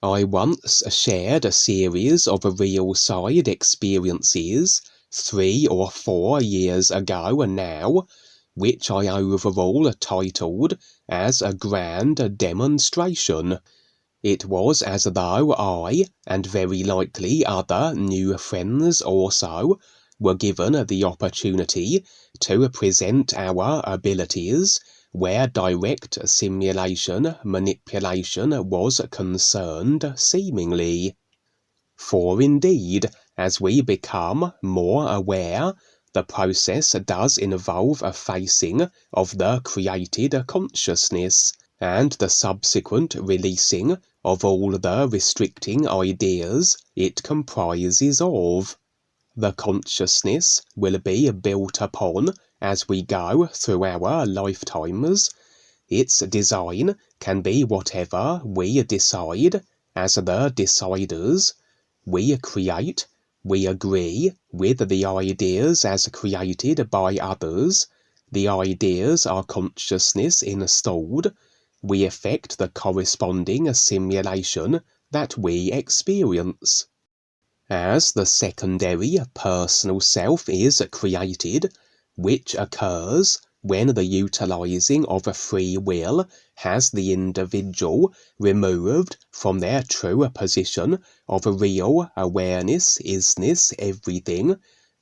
I once shared a series of real-side experiences 3 or 4 years ago now, which I overall titled as a grand demonstration. It was as though I, and very likely other new friends also, were given the opportunity to present our abilities where direct simulation manipulation was concerned, seemingly. For indeed, as we become more aware, the process does involve a facing of the created consciousness, and the subsequent releasing of all the restricting ideas it comprises of. The consciousness will be built upon as we go through our lifetimes. Its design can be whatever we decide as the deciders. We create, we agree with the ideas as created by others. The ideas are consciousness installed. We effect the corresponding simulation that we experience. As the secondary personal self is created, which occurs when the utilizing of a free will has the individual removed from their true position of real awareness, isness, everything,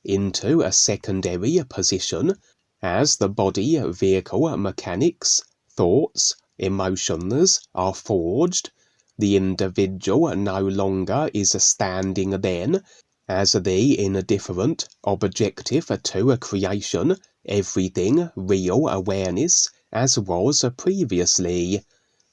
into a secondary position, as the body vehicle mechanics, thoughts, emotions are forged. The individual no longer is standing then as the indifferent objective to creation, everything real awareness as was previously.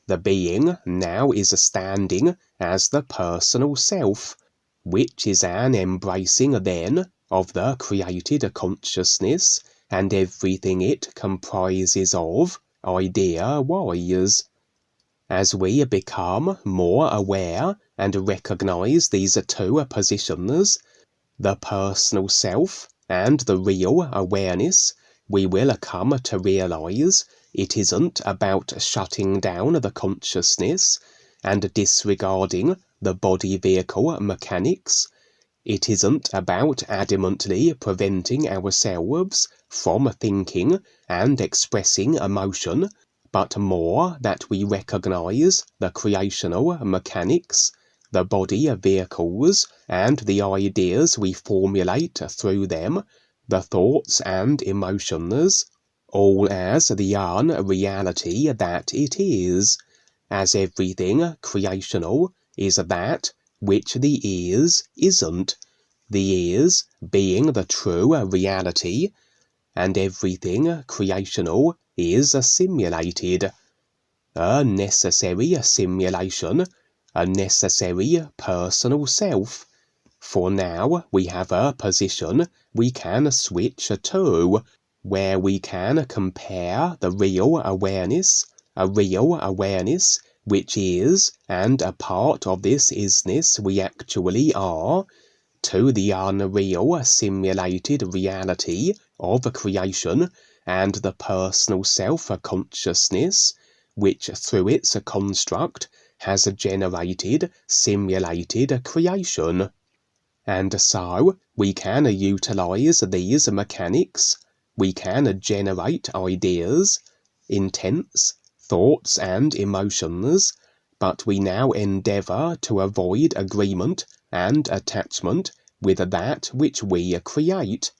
The being now is standing as the personal self, which is an embracing then of the created consciousness and everything it comprises of, idea-wise. As we become more aware and recognize these two positions, the personal self and the real awareness, we will come to realize it isn't about shutting down the consciousness and disregarding the body vehicle mechanics. It isn't about adamantly preventing ourselves from thinking and expressing emotion, but more that we recognize the creational mechanics, the body vehicles, and the ideas we formulate through them, the thoughts and emotions, all as the unreality that it is, as everything creational is that which the isn't, the is being the true reality, and everything creational is simulated, a necessary simulation, a necessary personal self. For now we have a position we can switch to, where we can compare the real awareness, a real awareness which is, and a part of this isness we actually are, to the unreal simulated reality of creation and the personal self-consciousness, which through its construct has generated simulated creation. And so we can utilize these mechanics, we can generate ideas, intents, thoughts and emotions, but we now endeavor to avoid agreement and attachment with that which we create.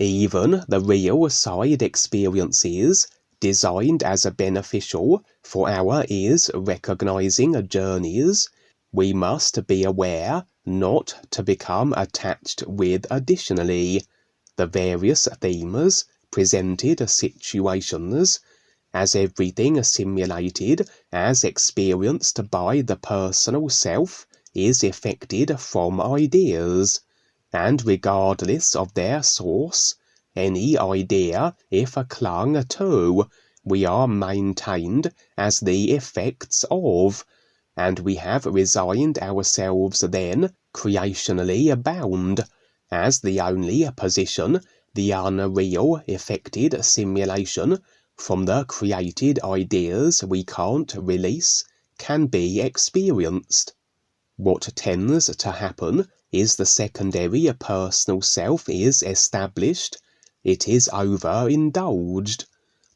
Even the real side experiences designed as a beneficial for our recognizing journeys, we must be aware not to become attached with additionally the various themes, presented situations, as everything simulated as experienced by the personal self is effected from ideas, and regardless of their source, any idea if clung to, we are maintained as the effects of, and we have resigned ourselves then creationally bound, as the only position the unreal effected simulation from the created ideas we can't release can be experienced. What tends to happen is the secondary personal self is established, it is overindulged.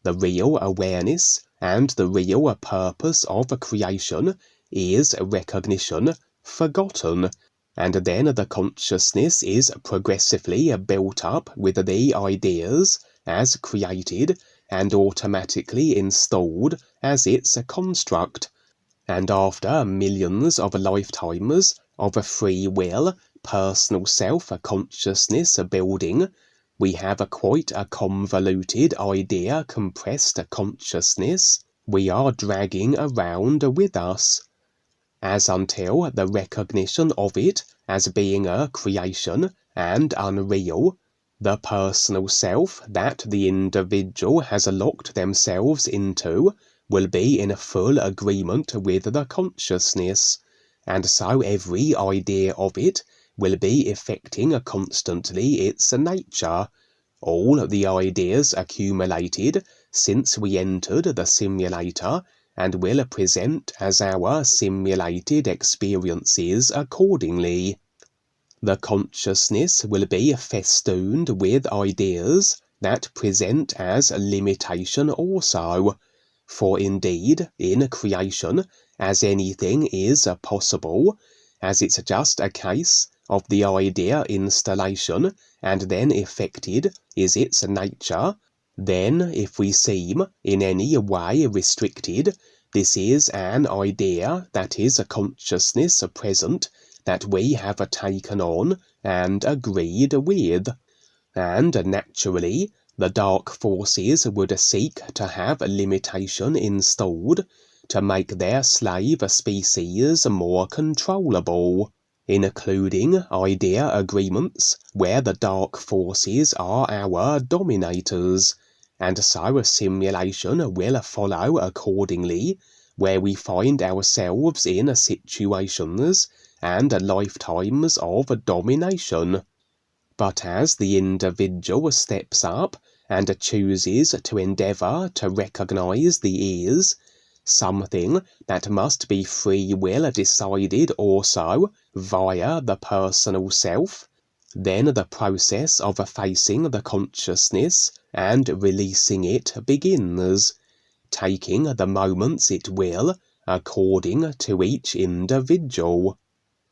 The real awareness and the real purpose of creation is recognition forgotten, and then the consciousness is progressively built up with the ideas as created and automatically installed as its construct. And after millions of lifetimes of free will, personal self-consciousness building, we have quite a convoluted idea compressed consciousness we are dragging around with us. As until the recognition of it as being a creation and unreal, the personal self that the individual has locked themselves into will be in full agreement with the consciousness, and so every idea of it will be effecting constantly its nature. All the ideas accumulated since we entered the simulator and will present as our simulated experiences accordingly. The consciousness will be festooned with ideas that present as limitation also. For indeed, in creation, as anything is possible, as it's just a case of the idea installation and then effected is its nature, then if we seem in any way restricted, this is an idea that is a consciousness present that we have taken on and agreed with. And naturally, the dark forces would seek to have limitation installed to make their slave species more controllable, including idea agreements where the dark forces are our dominators, and so a simulation will follow accordingly, where we find ourselves in situations and lifetimes of domination. But as the individual steps up and chooses to endeavour to recognise the is, something that must be free will decided also via the personal self, then the process of facing the consciousness and releasing it begins, taking the moments it will according to each individual.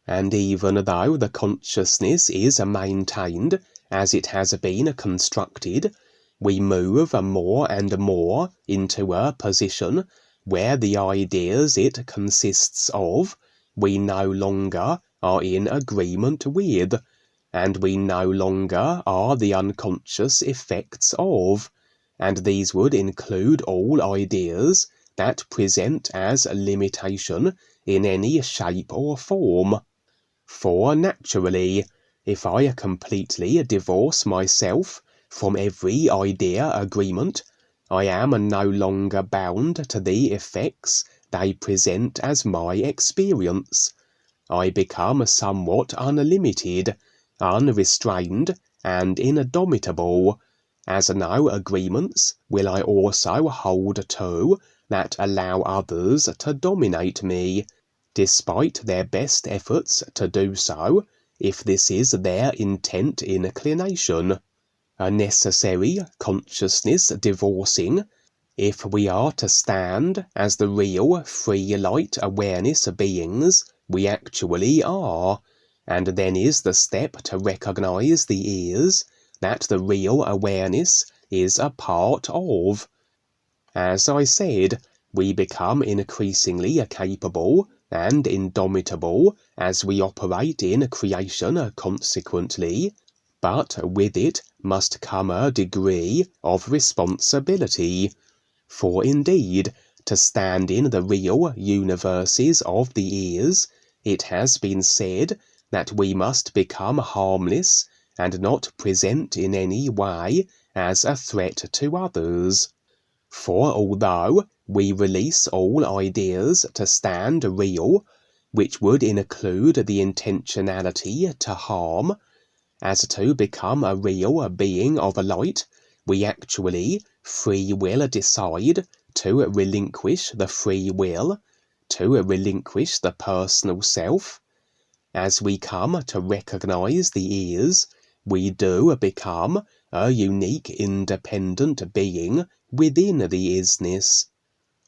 And even though the consciousness is maintained as it has been constructed, we move more and more into a position where the ideas it consists of we no longer are in agreement with, and we no longer are the unconscious effects of, and these would include all ideas that present as limitation in any shape or form. For naturally, if I completely divorce myself from every idea agreement, I am no longer bound to the effects they present as my experience. I become somewhat unlimited, unrestrained, and indomitable, as no agreements will I also hold to that allow others to dominate me, despite their best efforts to do so, if this is their intent inclination. A necessary consciousness divorcing, if we are to stand as the real free light awareness beings we actually are, and then is the step to recognise the is that the real awareness is a part of. As I said, we become increasingly capable and indomitable as we operate in creation consequently, but with it must come a degree of responsibility. For indeed, to stand in the real universes of the ears, it has been said that we must become harmless and not present in any way as a threat to others. For although we release all ideas to stand real, which would include the intentionality to harm, as to become a real being of light, we actually free will decide to relinquish the free will, to relinquish the personal self, as we come to recognize the is, we do become a unique independent being within the isness.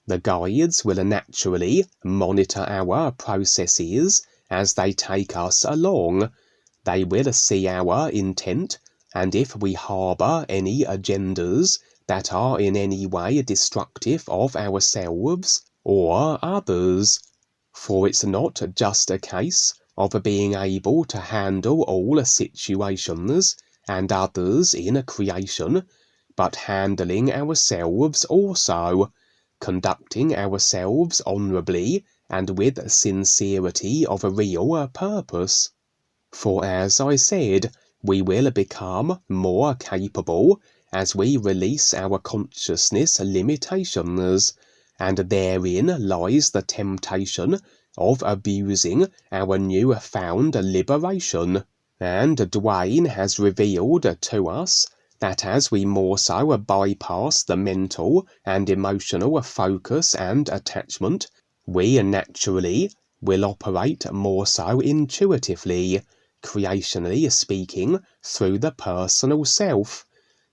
The guides will naturally monitor our processes as they take us along. They will see our intent, and if we harbour any agendas that are in any way destructive of ourselves or others. For it's not just a case of being able to handle all situations and others in creation, but handling ourselves also, conducting ourselves honourably and with sincerity of a real purpose. For as I said, we will become more capable as we release our consciousness limitations, and therein lies the temptation of abusing our new-found liberation. And Duane has revealed to us that as we more so bypass the mental and emotional focus and attachment, we naturally will operate more so intuitively, creationally speaking, through the personal self,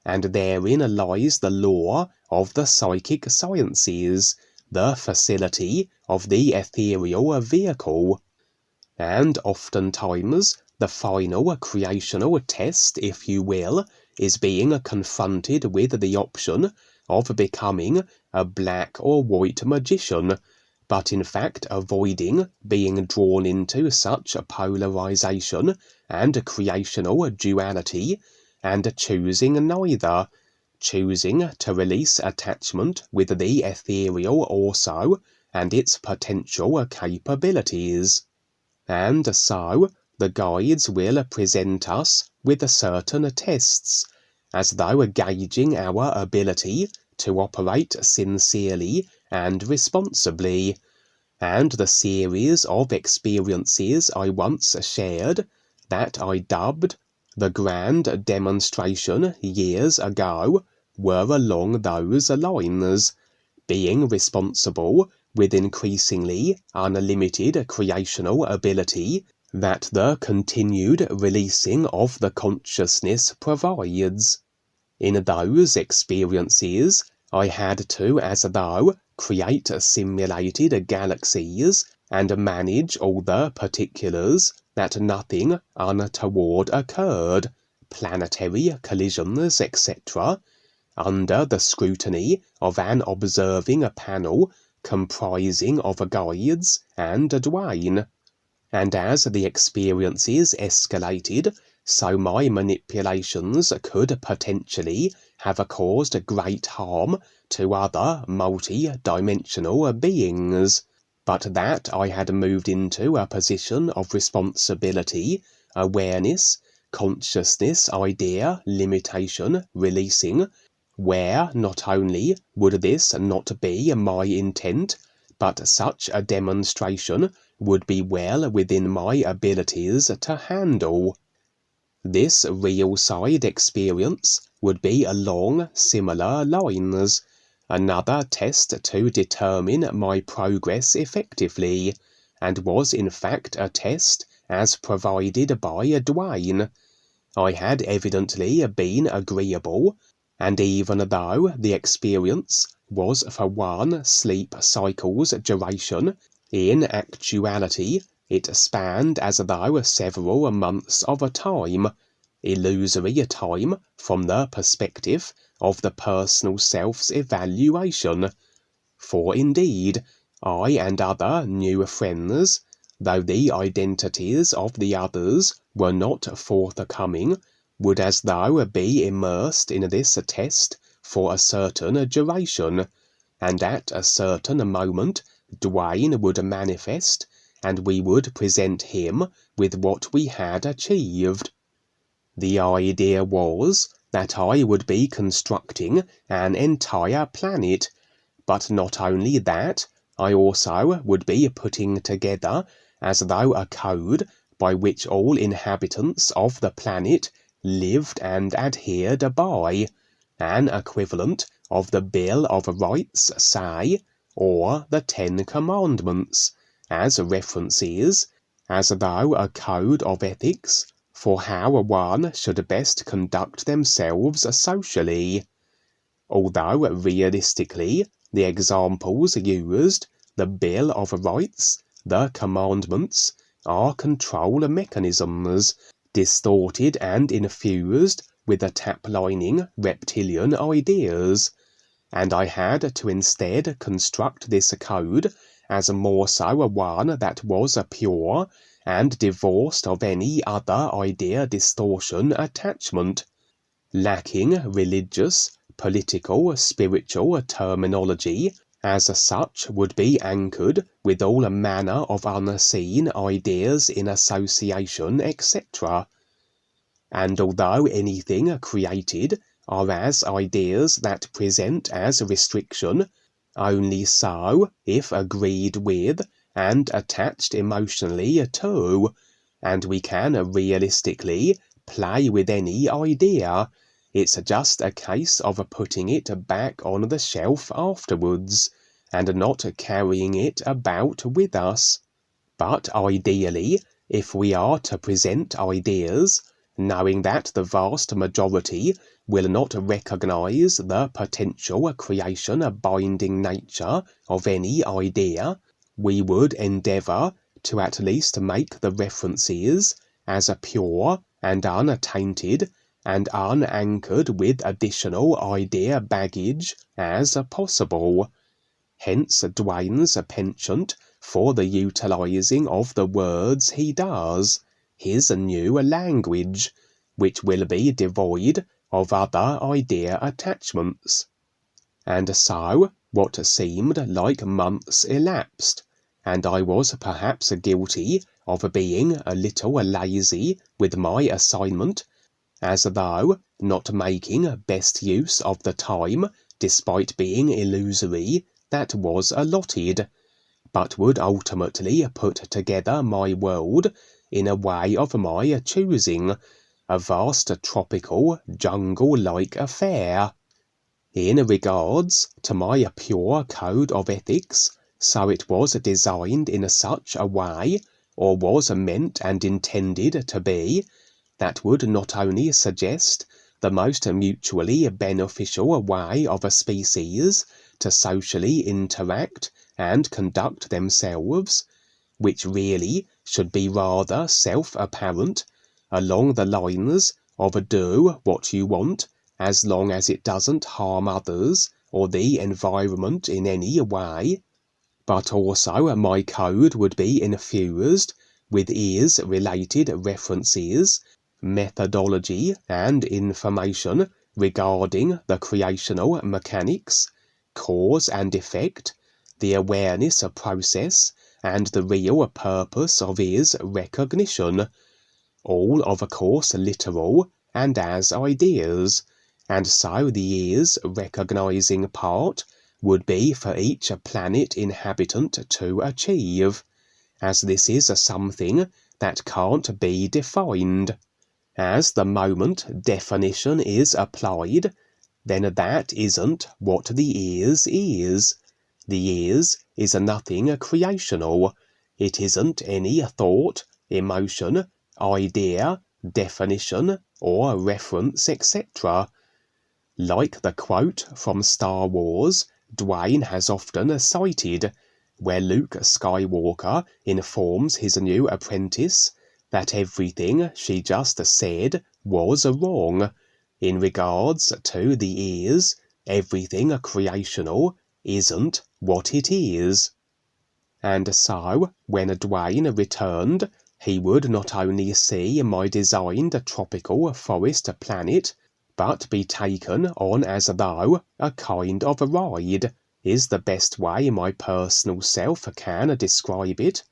and therein lies the law of the psychic sciences, the facility of the ethereal vehicle. And oftentimes the final creational test, if you will, is being confronted with the option of becoming a black or white magician, but in fact avoiding being drawn into such polarization and creational duality, and choosing neither, choosing to release attachment with the ethereal also and its potential capabilities. And so the guides will present us with certain tests, as though gauging our ability to operate sincerely and responsibly, and the series of experiences I once shared, that I dubbed the grand demonstration years ago, were along those lines, being responsible with increasingly unlimited creational ability that the continued releasing of the consciousness provides. In those experiences, I had to, as though, create simulated galaxies and manage all the particulars that nothing untoward occurred, planetary collisions, etc., under the scrutiny of an observing panel comprising of guides and Duane. And as the experiences escalated, so my manipulations could potentially have caused great harm to other multi-dimensional beings, but that I had moved into a position of responsibility, awareness, consciousness, idea, limitation, releasing, where not only would this not be my intent, but such a demonstration would be well within my abilities to handle. This real side experience would be along similar lines, another test to determine my progress effectively, and was in fact a test as provided by Duane. I had evidently been agreeable, and even though the experience was for one sleep cycle's duration, in actuality it spanned as though several months of a time, illusory time from the perspective of the personal self's evaluation. For indeed, I and other NuFriends, though the identities of the others were not forthcoming, would as though be immersed in this test for a certain duration, and at a certain moment Duane would manifest, and we would present him with what we had achieved. The idea was that I would be constructing an entire planet, but not only that, I also would be putting together as though a code by which all inhabitants of the planet lived and adhered by, an equivalent of the Bill of Rights, say, or the 10 Commandments, as references, as though a code of ethics for how one should best conduct themselves socially, although realistically the examples used, the Bill of Rights, the commandments, are control mechanisms, distorted and infused with the tap-lining reptilian ideas, and I had to instead construct this code as more so one that was pure and divorced of any other idea distortion attachment, lacking religious, political, spiritual terminology, as such would be anchored with all manner of unseen ideas in association, etc. And although anything created are as ideas that present as restriction, only so if agreed with and attached emotionally to, and we can realistically play with any idea. It's just a case of putting it back on the shelf afterwards, and not carrying it about with us. But ideally, if we are to present ideas, knowing that the vast majority will not recognize the potential creation binding nature of any idea, we would endeavor to at least make the references as pure and untainted and unanchored with additional idea baggage as possible. Hence Duane's penchant for the utilizing of the words he does, his new language, which will be devoid of other idea attachments. And so, what seemed like months elapsed, and I was perhaps guilty of being a little lazy with my assignment, as though not making best use of the time, despite being illusory, that was allotted, but would ultimately put together my world in a way of my choosing, a vast tropical jungle-like affair. In regards to my pure code of ethics, so it was designed in such a way, or was meant and intended to be, that would not only suggest the most mutually beneficial way of a species to socially interact and conduct themselves, which really should be rather self-apparent, along the lines of do what you want as long as it doesn't harm others or the environment in any way, but also my code would be infused with ears-related references, methodology and information regarding the creational mechanics, cause and effect, the awareness process, and the real purpose of his recognition, all of course literal and as ideas, and so the ears recognizing part would be for each planet inhabitant to achieve, as this is something that can't be defined. As the moment definition is applied, then that isn't what the ears is. The ears is nothing creational. It isn't any thought, emotion, idea, definition, or reference, etc. Like the quote from Star Wars Duane has often cited, where Luke Skywalker informs his new apprentice that everything she just said was wrong. In regards to the ears, everything creational isn't what it is. And so, when Duane returned, he would not only see my designed tropical forest planet, but be taken on as though a kind of ride is the best way my personal self can describe it.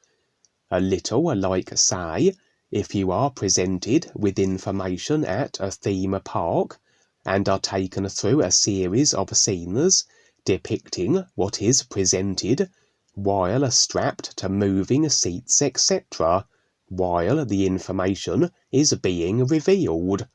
A little like, say, if you are presented with information at a theme park and are taken through a series of scenes depicting what is presented, while strapped to moving seats, etc., while the information is being revealed.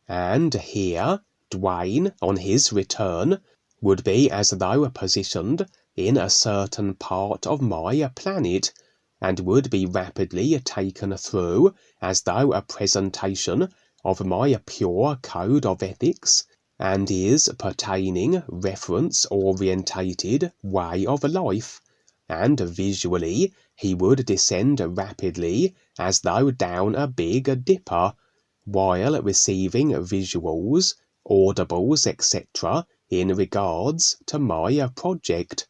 And here, Duane, on his return, would be as though positioned in a certain part of my planet, and would be rapidly taken through as though a presentation of my pure code of ethics and his pertaining reference-orientated way of life, and visually he would descend rapidly as though down a big dipper, while receiving visuals, audibles, etc. in regards to my project.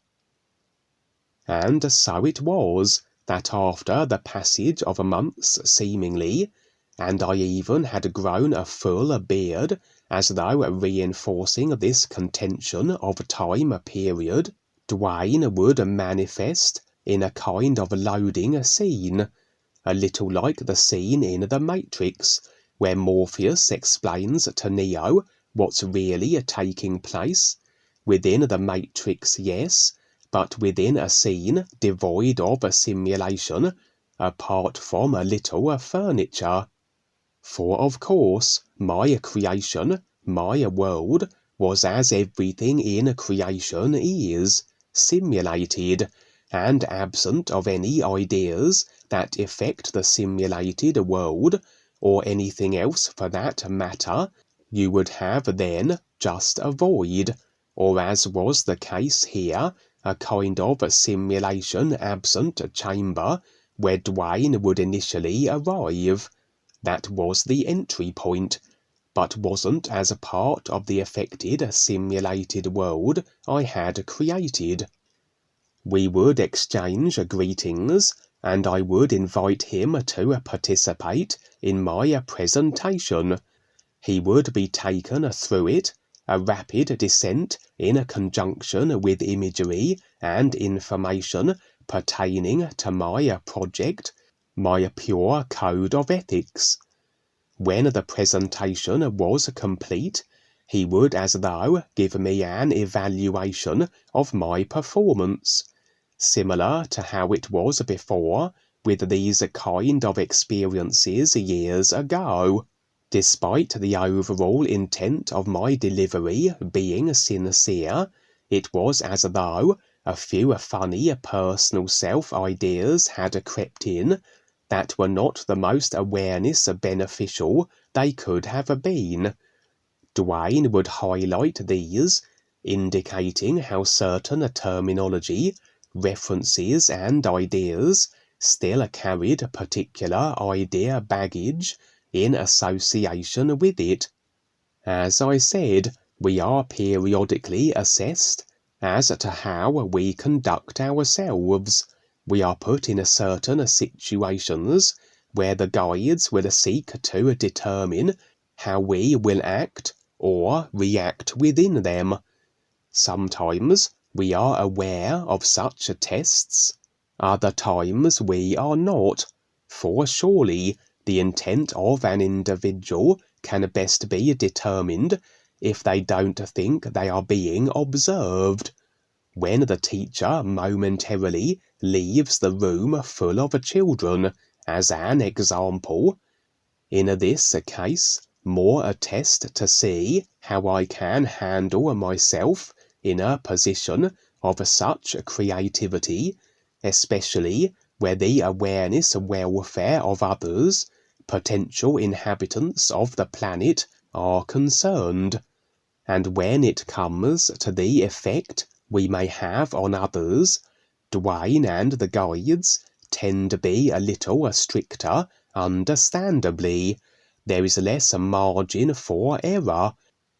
And so it was that after the passage of months seemingly, and I even had grown a full beard as though reinforcing this contention of time period, Duane would manifest in a kind of loading scene, a little like the scene in The Matrix, where Morpheus explains to Neo what's really taking place. Within the Matrix, yes, but within a scene devoid of a simulation, apart from a little furniture. For of course, my creation, my world, was as everything in creation is, simulated, and absent of any ideas that affect the simulated world, or anything else for that matter. You would have then just a void, or as was the case here, a kind of simulation absent chamber where Duane would initially arrive. That was the entry point, but wasn't as a part of the affected simulated world I had created. We would exchange greetings, and I would invite him to participate in my presentation. He would be taken through it, a rapid descent in conjunction with imagery and information pertaining to my project, my pure code of ethics. When the presentation was complete, he would as though give me an evaluation of my performance, similar to how it was before with these kind of experiences years ago. Despite the overall intent of my delivery being sincere, it was as though a few funny personal self-ideas had crept in that were not the most awareness beneficial they could have been. Duane would highlight these, indicating how certain terminology, references and ideas still carried particular idea baggage in association with it. As I said, we are periodically assessed as to how we conduct ourselves. We are put in certain situations where the guides will seek to determine how we will act or react within them. Sometimes we are aware of such tests, other times we are not, for surely the intent of an individual can best be determined if they don't think they are being observed. When the teacher momentarily leaves the room full of children, as an example, in this case, more a test to see how I can handle myself in a position of such creativity, especially where the awareness welfare of others, potential inhabitants of the planet, are concerned, and when it comes to the effect we may have on others, Duane and the guides tend to be a little stricter, understandably. There is less margin for error,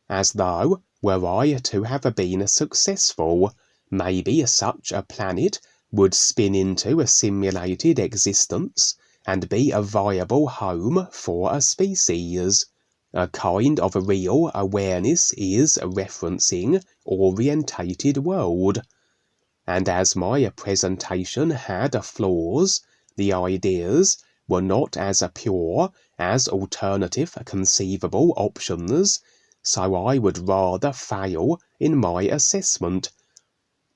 as though, were I to have been successful, maybe such a planet would spin into a simulated existence and be a viable home for a species. A kind of real awareness is referencing orientated world. And as my presentation had flaws, the ideas were not as pure as alternative conceivable options, so I would rather fail in my assessment.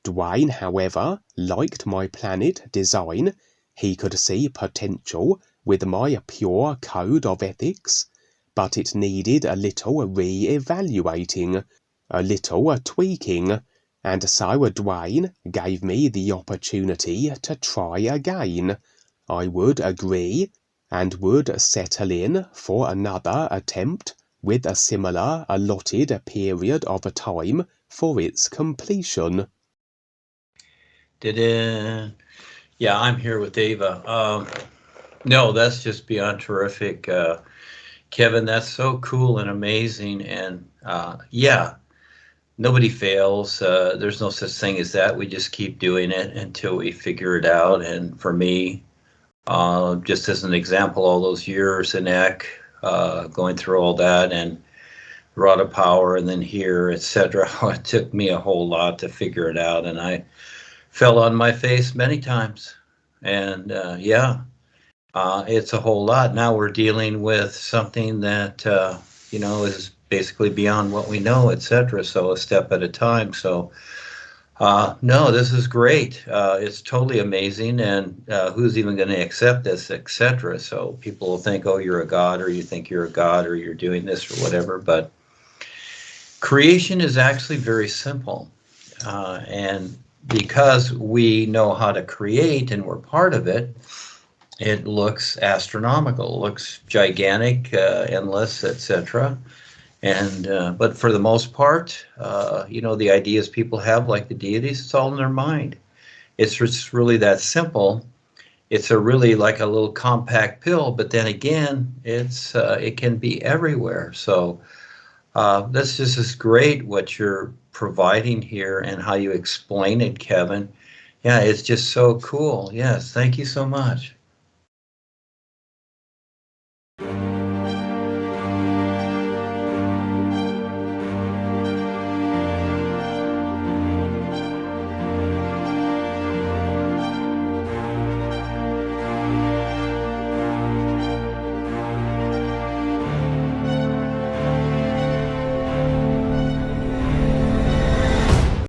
Duane, however, liked my planet design. He could see potential with my pure code of ethics, but it needed a little re-evaluating, a little tweaking, and so Duane gave me the opportunity to try again, I would agree and would settle in for another attempt with a similar allotted period of time for its completion. Yeah, I'm here with Ava. No, that's just beyond terrific. Kevin, that's so cool and amazing. And yeah, nobody fails. There's no such thing as that. We just keep doing it until we figure it out. And for me, just as an example, all those years in EC, going through all that and Rod of Power and then here, etc. It took me a whole lot to figure it out. And I fell on my face many times. And yeah, it's a whole lot. Now we're dealing with something that, is basically beyond what we know, etc. So a step at a time. So no, this is great. It's totally amazing. And who's even going to accept this, etc. So people will think, oh, you're a god, or you think you're a god, or you're doing this or whatever. But creation is actually very simple. And because we know how to create and we're part of it, it looks astronomical, looks gigantic, endless, etc. And but for the most part, the ideas people have, like the deities, it's all in their mind. It's just really that simple. It's a really like a little compact pill, but then again, it can be everywhere. So this just is great what you're providing here and how you explain it, Kevin. Yeah, it's just so cool. Yes, thank you so much.